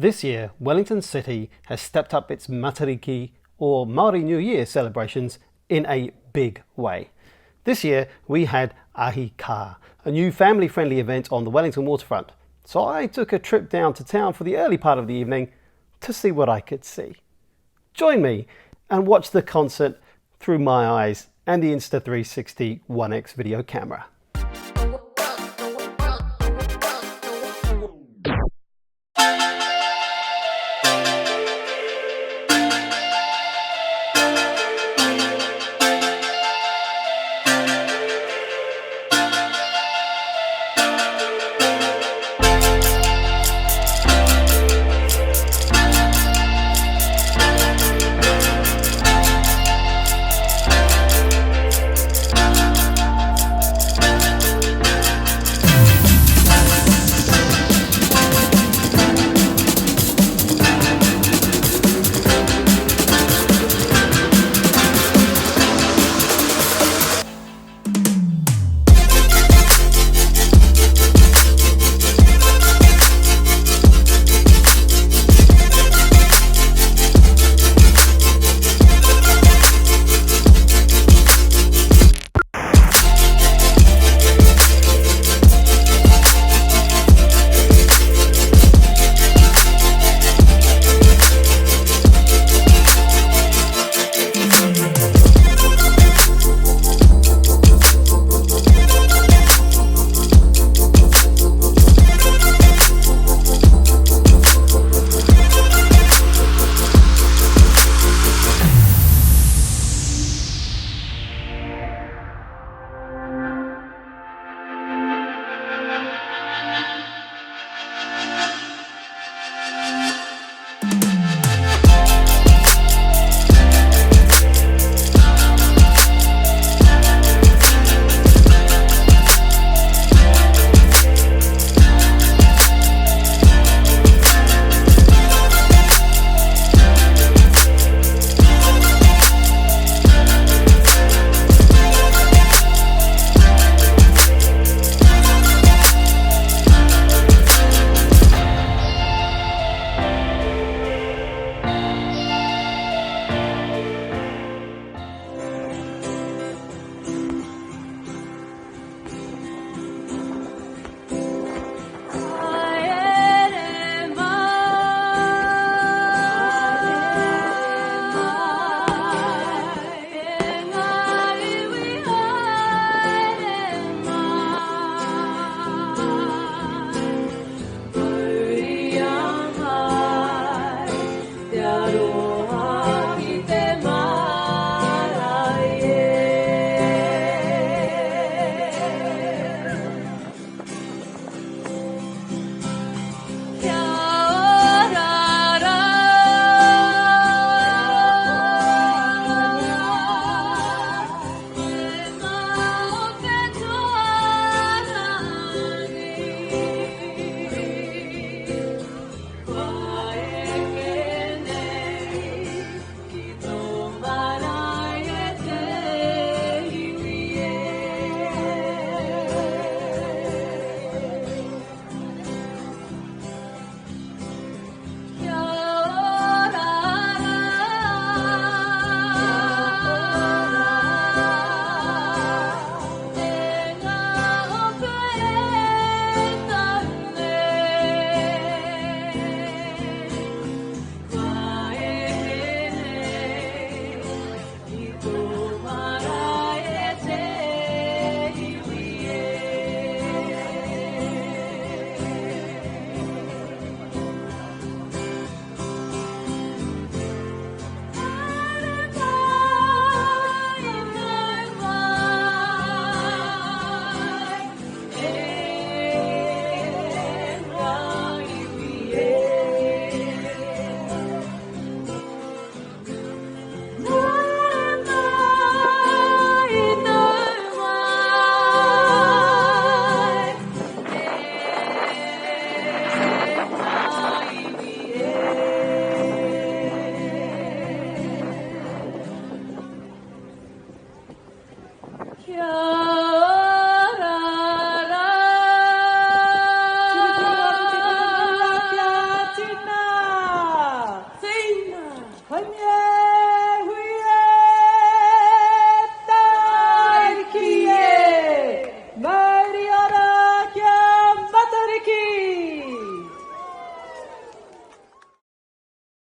This year, Wellington City has stepped up its Matariki or Maori New Year celebrations in a big way. This year we had Ahi Kā, a new family-friendly event on the Wellington Waterfront. So I took a trip down to town for the early part of the evening to see what I could see. Join me and watch the concert through my eyes and the Insta360 One X video camera.